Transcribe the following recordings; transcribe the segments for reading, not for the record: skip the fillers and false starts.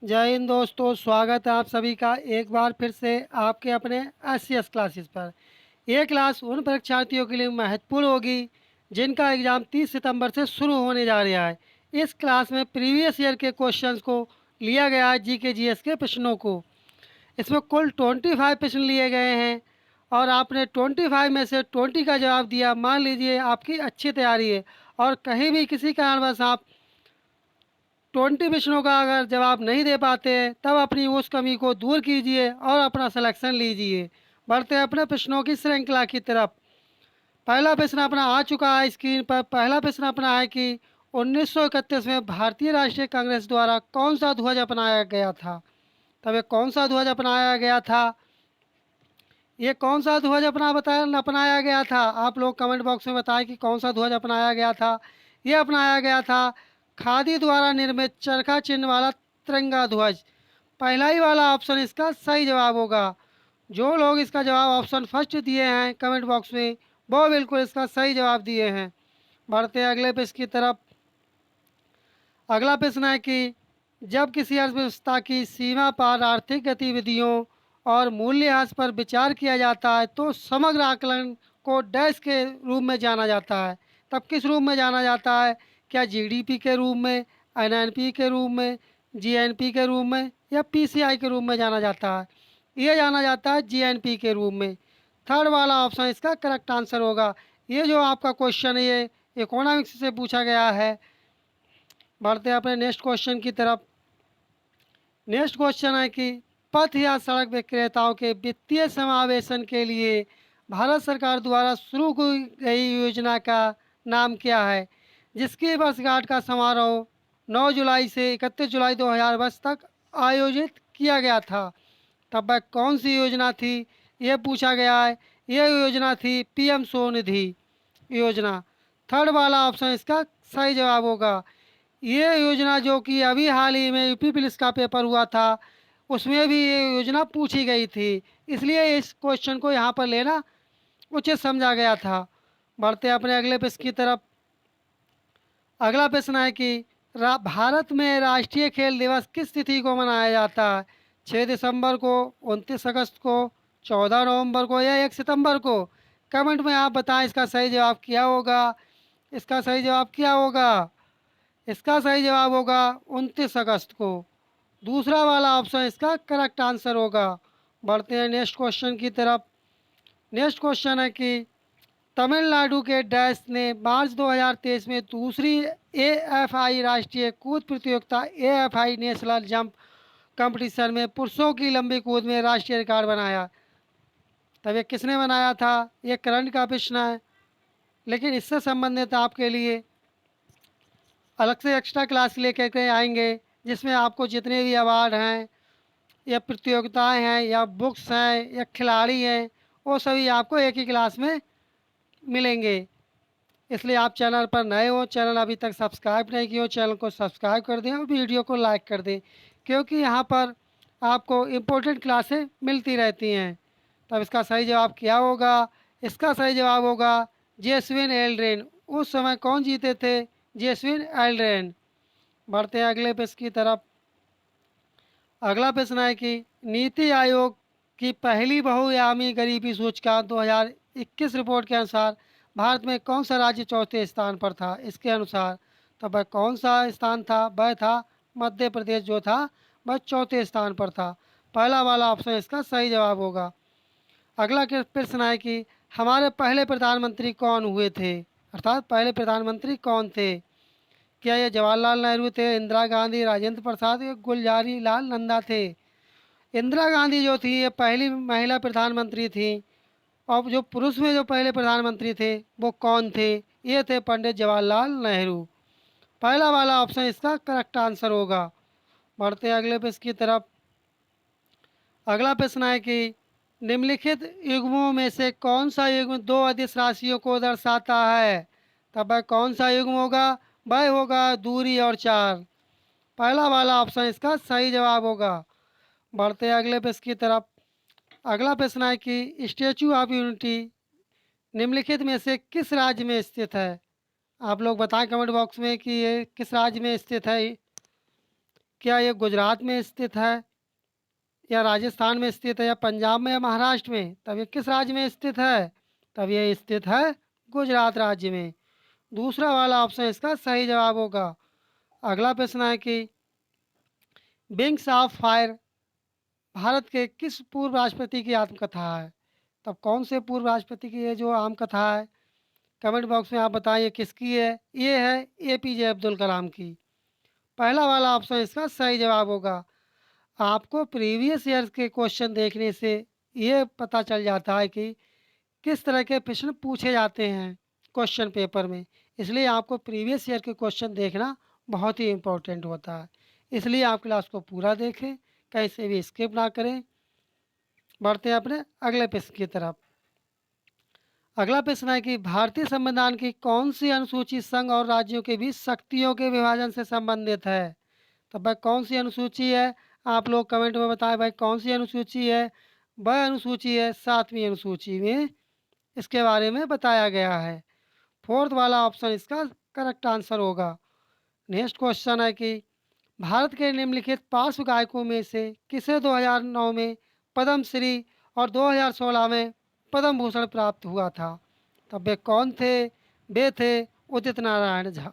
जय हिंद दोस्तों, स्वागत है आप सभी का एक बार फिर से आपके अपने एस क्लासेस पर। ये क्लास उन परीक्षार्थियों के लिए महत्वपूर्ण होगी जिनका एग्ज़ाम 30 सितंबर से शुरू होने जा रहा है। इस क्लास में प्रीवियस ईयर के क्वेश्चंस को लिया गया है, जी के जीएस के प्रश्नों को। इसमें कुल 25 प्रश्न लिए गए हैं और आपने 25 में से 20 का जवाब दिया। मान लीजिए आपकी अच्छी तैयारी है और कहीं भी किसी कारणवश आप 20 प्रश्नों का अगर जवाब नहीं दे पाते हैं, तब अपनी उस कमी को दूर कीजिए और अपना सिलेक्शन लीजिए। बढ़ते हैं अपने प्रश्नों की श्रृंखला की तरफ। पहला प्रश्न अपना आ चुका है स्क्रीन पर। पहला प्रश्न अपना है कि 1931 में भारतीय राष्ट्रीय कांग्रेस द्वारा कौन सा ध्वज अपनाया गया था। तब ये कौन सा ध्वज अपनाया गया था, ये कौन सा ध्वज अपनाया गया था, आप लोग कमेंट बॉक्स में बताएं कि कौन सा ध्वज अपनाया गया था। ये अपनाया गया था खादी द्वारा निर्मित चरखा चिन्ह वाला तिरंगा ध्वज। पहला ही वाला ऑप्शन इसका सही जवाब होगा। जो लोग इसका जवाब ऑप्शन फर्स्ट दिए हैं कमेंट बॉक्स में, वो बिल्कुल इसका सही जवाब दिए हैं। बढ़ते हैं अगले प्रश्न की तरफ। अगला प्रश्न है कि जब किसी अर्थव्यवस्था की सीमा पार आर्थिक गतिविधियों और मूल्यह्रास पर विचार किया जाता है तो समग्र आकलन को डैश के रूप में जाना जाता है। तब किस रूप में जाना जाता है? क्या जीडीपी के रूप में, एनएनपी के रूप में, जीएनपी के रूप में या पीसीआई के रूप में जाना जाता है? ये जाना जाता है जीएनपी के रूप में। थर्ड वाला ऑप्शन इसका करेक्ट आंसर होगा। ये जो आपका क्वेश्चन है ये इकोनॉमिक्स से पूछा गया है। बढ़ते हैं अपने नेक्स्ट क्वेश्चन की तरफ। नेक्स्ट क्वेश्चन है कि पथ या सड़क विक्रेताओं के वित्तीय समावेशन के लिए भारत सरकार द्वारा शुरू की गई योजना का नाम क्या है, जिसकी वर्षगांठ का समारोह 9 जुलाई से 31 जुलाई 2022 तक आयोजित किया गया था। तब वह कौन सी योजना थी, ये पूछा गया है। यह योजना थी पीएम स्वनिधि योजना। थर्ड वाला ऑप्शन इसका सही जवाब होगा। ये योजना जो कि अभी हाल ही में यूपी पुलिस का पेपर हुआ था, उसमें भी ये योजना पूछी गई थी, इसलिए इस क्वेश्चन को यहाँ पर लेना उचित समझा गया था। बढ़ते हैं अपने अगले प्रश्न की तरफ। अगला प्रश्न है कि भारत में राष्ट्रीय खेल दिवस किस तिथि को मनाया जाता है? 6 दिसंबर को, 29 अगस्त को, 14 नवंबर को या 1 सितंबर को? कमेंट में आप बताएं इसका सही जवाब क्या होगा। इसका सही जवाब क्या होगा? इसका सही जवाब होगा 29 अगस्त को। दूसरा वाला ऑप्शन इसका करेक्ट आंसर होगा। बढ़ते हैं नेक्स्ट क्वेश्चन की तरफ। नेक्स्ट क्वेश्चन है कि तमिलनाडु के डैश ने मार्च 2023 में दूसरी एएफआई राष्ट्रीय कूद प्रतियोगिता एएफआई नेशनल जंप कंपटीशन में पुरुषों की लंबी कूद में राष्ट्रीय रिकॉर्ड बनाया। तब ये किसने बनाया था? ये करंट का प्रश्न है, लेकिन इससे संबंधित आपके लिए अलग से एक्स्ट्रा क्लास लेकर के आएंगे, जिसमें आपको जितने भी अवार्ड हैं या प्रतियोगिताएं हैं या बुक्स हैं या खिलाड़ी हैं, वो सभी आपको एक ही क्लास में मिलेंगे। इसलिए आप चैनल पर नए हो, चैनल अभी तक सब्सक्राइब नहीं किए हो, चैनल को सब्सक्राइब कर दें और वीडियो को लाइक कर दें, क्योंकि यहाँ पर आपको इम्पोर्टेंट क्लासें मिलती रहती हैं। तब इसका सही जवाब क्या होगा? इसका सही जवाब होगा जेसविन एल्ड्रेन। उस समय कौन जीते थे? जेसविन एल्ड्रेन। बढ़ते हैं अगले प्रश्न की तरफ। अगला प्रश्न है कि नीति आयोग की पहली बहुआयामी गरीबी सूचकांक 2021 रिपोर्ट के अनुसार भारत में कौन सा राज्य चौथे स्थान पर था? इसके अनुसार तो वह कौन सा स्थान था? वह था मध्य प्रदेश, जो था वह चौथे स्थान पर था। पहला वाला ऑप्शन इसका सही जवाब होगा। अगला प्रश्न है कि हमारे पहले प्रधानमंत्री कौन हुए थे, अर्थात पहले प्रधानमंत्री कौन थे? क्या ये जवाहरलाल नेहरू थे, इंदिरा गांधी, राजेंद्र प्रसाद या गुलजारी लाल नंदा थे? इंदिरा गांधी जो थी ये पहली महिला प्रधानमंत्री थी। और जो पुरुष में जो पहले प्रधानमंत्री थे वो कौन थे? ये थे पंडित जवाहरलाल नेहरू। पहला वाला ऑप्शन इसका करेक्ट आंसर होगा। बढ़ते हैं अगले प्रश्न की तरफ। अगला प्रश्न है कि निम्नलिखित युग्मों में से कौन सा युग्म दो अदिश राशियों को दर्शाता है? तब वह कौन सा युग्म होगा? वह होगा दूरी और चार। पहला वाला ऑप्शन इसका सही जवाब होगा। बढ़ते हैं अगले प्रश्न की तरफ। अगला प्रश्न है कि स्टैचू ऑफ यूनिटी निम्नलिखित में से किस राज्य में स्थित है? आप लोग बताएं कमेंट बॉक्स में कि ये किस राज्य में स्थित है। क्या ये गुजरात में स्थित है या राजस्थान में स्थित है या पंजाब में या महाराष्ट्र में? तब ये किस राज्य में स्थित है? तब ये स्थित है गुजरात राज्य में। दूसरा वाला ऑप्शन इसका सही जवाब होगा। अगला प्रश्न है कि विंग्स ऑफ फायर भारत के किस पूर्व राष्ट्रपति की आत्मकथा है? तब कौन से पूर्व राष्ट्रपति की ये जो आत्मकथा है? कमेंट बॉक्स में आप बताइए किसकी है। ये है एपीजे अब्दुल कलाम की। पहला वाला ऑप्शन इसका सही जवाब होगा। आपको प्रीवियस ईयर के क्वेश्चन देखने से ये पता चल जाता है कि किस तरह के प्रश्न पूछे जाते हैं क्वेश्चन पेपर में। इसलिए आपको प्रीवियस ईयर के क्वेश्चन देखना बहुत ही इम्पोर्टेंट होता है। इसलिए आप क्लास को पूरा देखें, कहीं से भी स्किप ना करें। बढ़ते हैं अपने अगले प्रश्न की तरफ। अगला प्रश्न है कि भारतीय संविधान की कौन सी अनुसूची संघ और राज्यों के बीच शक्तियों के विभाजन से संबंधित है? तो भाई कौन सी अनुसूची है? आप लोग कमेंट में बताएं भाई कौन सी अनुसूची है। वह अनुसूची है 7वीं अनुसूची में इसके बारे में बताया गया है। फोर्थ वाला ऑप्शन इसका करेक्ट आंसर होगा। नेक्स्ट क्वेश्चन है कि भारत के निम्नलिखित पार्श्व गायकों में से किसे 2009 में पद्मश्री और 2016 में पद्म भूषण प्राप्त हुआ था? तब वे कौन थे? वे थे उदित नारायण झा।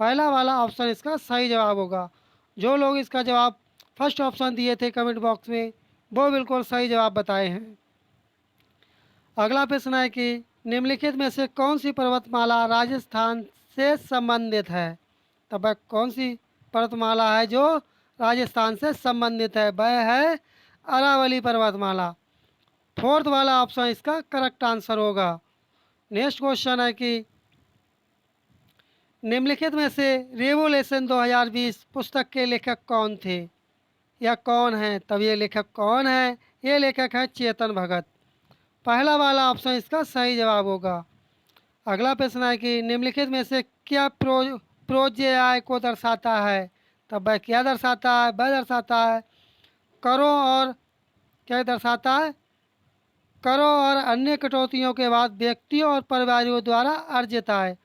पहला वाला ऑप्शन इसका सही जवाब होगा। जो लोग इसका जवाब फर्स्ट ऑप्शन दिए थे कमेंट बॉक्स में वो बिल्कुल सही जवाब बताए हैं। अगला प्रश्न है कि निम्नलिखित में से कौन सी पर्वतमाला राजस्थान से संबंधित है? तब वह कौन सी पर्वतमाला है जो राजस्थान से संबंधित है? वह है अरावली पर्वतमाला। फोर्थ वाला ऑप्शन इसका करेक्ट आंसर होगा। नेक्स्ट क्वेश्चन है कि निम्नलिखित में से रेवोल्यूशन 2020 पुस्तक के लेखक कौन थे या कौन हैं? तब ये लेखक कौन है? ये लेखक है चेतन भगत। पहला वाला ऑप्शन इसका सही जवाब होगा। अगला प्रश्न है कि निम्नलिखित में से क्या प्रोजेआय को दर्शाता है? तब वह क्या दर्शाता है? वह दर्शाता है करों और क्या दर्शाता है? करों और अन्य कटौतियों के बाद व्यक्तियों और परिवारों द्वारा अर्जित आय।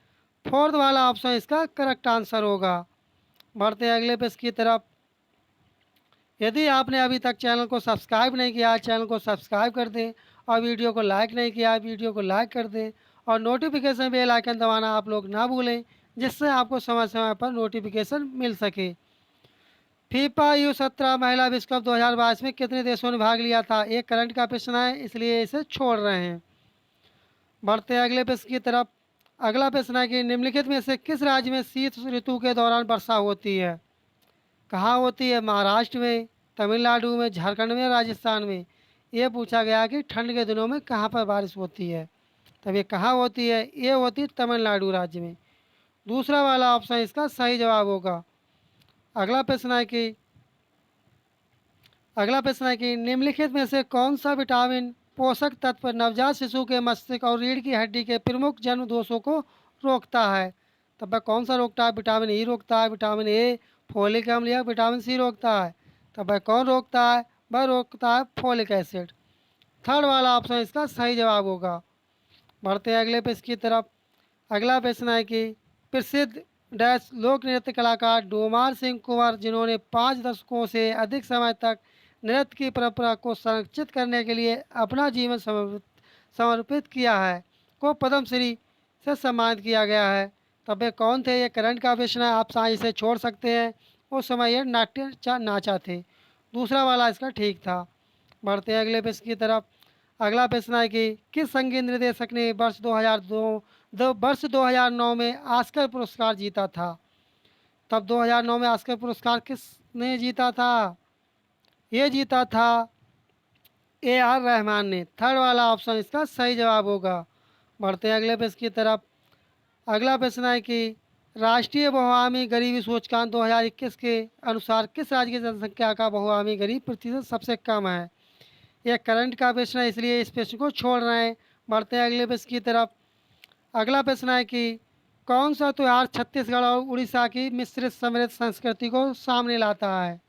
फोर्थ वाला ऑप्शन इसका करेक्ट आंसर होगा। बढ़ते हैं अगले प्रश्न की तरफ। यदि आपने अभी तक चैनल को सब्सक्राइब नहीं किया चैनल को सब्सक्राइब कर दें और वीडियो को लाइक नहीं किया वीडियो को लाइक कर दें और नोटिफिकेशन बेल आइकन दबाना आप लोग ना भूलें जिससे आपको समय समय पर नोटिफिकेशन मिल सके। फीफा U17 महिला विश्व कप 2022 में कितने देशों ने भाग लिया था? एक करंट का प्रश्न है इसलिए इसे छोड़ रहे हैं। बढ़ते हैं अगले प्रश्न की तरफ। अगला प्रश्न है कि निम्नलिखित में से किस राज्य में शीत ऋतु के दौरान वर्षा होती है? कहाँ होती है? महाराष्ट्र में, तमिलनाडु में, झारखंड में, राजस्थान में। ये पूछा गया कि ठंड के दिनों में कहाँ पर बारिश होती है। तब ये कहाँ होती है? ये होती है तमिलनाडु राज्य में। दूसरा वाला ऑप्शन इसका सही जवाब होगा। अगला प्रश्न है कि निम्नलिखित में से कौन सा विटामिन पोषक तत्व नवजात शिशु के मस्तिष्क और रीढ़ की हड्डी के प्रमुख जन्म दोषों को रोकता है? तब वह कौन सा रोकता है? विटामिन ई रोकता है, विटामिन ए, फोलिक अम्ल या विटामिन सी रोकता है? तब वह कौन रोकता है? वह रोकता है फोलिक एसिड। थर्ड वाला ऑप्शन इसका सही जवाब होगा। बढ़ते हैं अगले प्रश्न की तरफ। अगला प्रश्न है कि प्रसिद्ध डैश लोक नृत्य कलाकार डोमार सिंह कुंवर जिन्होंने 5 दशकों से अधिक समय तक नृत्य की परंपरा को संरक्षित करने के लिए अपना जीवन समर्पित किया है को पद्मश्री से सम्मानित किया गया है। तब वे कौन थे? ये करंट का प्रश्न है आप साइंस से छोड़ सकते हैं। उस समय ये नाचा थे। दूसरा वाला इसका ठीक था। बढ़ते हैं अगले प्रश्न की तरफ। अगला प्रश्न है कि किस संगीत निर्देशक ने वर्ष 2009 में ऑस्कर पुरस्कार जीता था? तब 2009 में ऑस्कर पुरस्कार किसने जीता था? ये जीता था AR रहमान ने। थर्ड वाला ऑप्शन इसका सही जवाब होगा। बढ़ते हैं अगले प्रश्न की तरफ। अगला प्रश्न है कि राष्ट्रीय बहुआयामी गरीबी सूचकांक 2021 के अनुसार किस राज्य की जनसंख्या का बहुआयामी गरीब प्रतिशत सबसे कम है? यह करंट का प्रश्न है इसलिए इस प्रश्न को छोड़ रहे हैं। बढ़ते हैं अगले प्रश्न की तरफ। अगला प्रश्न है कि कौन सा त्यौहार छत्तीसगढ़ और उड़ीसा की मिश्रित समृद्ध संस्कृति को सामने लाता है?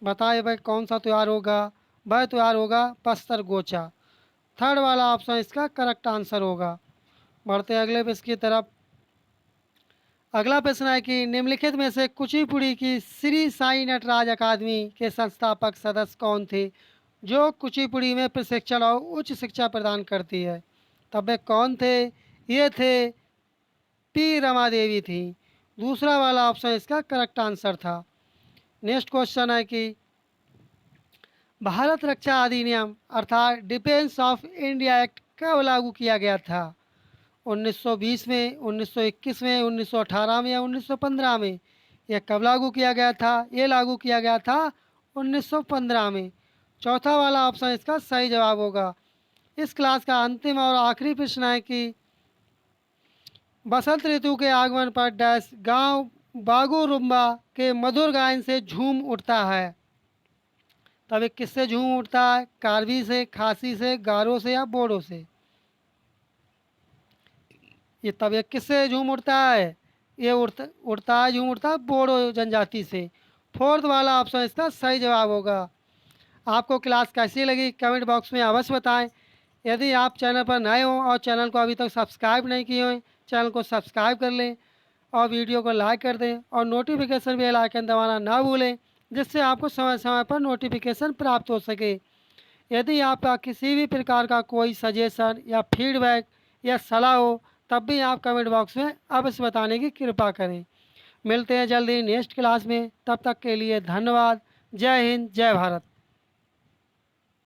बताइए भाई कौन सा त्यौहार होगा? वह त्यौहार होगा बस्तर गोचा। थर्ड वाला ऑप्शन इसका करेक्ट आंसर होगा। बढ़ते हैं अगले प्रश्न की तरफ। अगला प्रश्न है कि निम्नलिखित में से कुचिपुड़ी की श्री साई नटराज अकादमी के संस्थापक सदस्य कौन थे, जो कुचिपुड़ी में प्रशिक्षण और उच्च शिक्षा प्रदान करती है। तब वे कौन थे? ये थे पी रमा देवी थी। दूसरा वाला ऑप्शन इसका करेक्ट आंसर था। नेक्स्ट क्वेश्चन है कि भारत रक्षा अधिनियम अर्थात डिफेंस ऑफ इंडिया एक्ट कब लागू किया गया था? 1920 में, 1921 में, 1918 में या 1915 में? यह कब लागू किया गया था? ये लागू किया गया था 1915 में। चौथा वाला ऑप्शन इसका सही जवाब होगा। इस क्लास का अंतिम और आखिरी प्रश्न है कि बसंत ऋतु के आगमन पर डैश गांव बागूरुम्बा के मधुर गायन से झूम उठता है। तब ये किससे झूम उठता है? कार्बी से, खासी से, गारो से या बोडो से? ये तब ये किससे झूम उठता है? ये उठता है, झूम उठता है बोडो जनजाति से। फोर्थ वाला ऑप्शन इसका सही जवाब होगा। आपको क्लास कैसी लगी कमेंट बॉक्स में अवश्य बताएं। यदि आप चैनल पर नए हों और चैनल को अभी तक सब्सक्राइब नहीं किए हों, चैनल को सब्सक्राइब कर लें और वीडियो को लाइक कर दें और नोटिफिकेशन बेल आइकन दबाना ना भूलें, जिससे आपको समय समय पर नोटिफिकेशन प्राप्त हो सके। यदि आपका किसी भी प्रकार का कोई सजेशन या फीडबैक या सलाह हो, तब भी आप कमेंट बॉक्स में अवश्य बताने की कृपा करें। मिलते हैं जल्दी नेक्स्ट क्लास में, तब तक के लिए धन्यवाद। जय हिंद, जय भारत।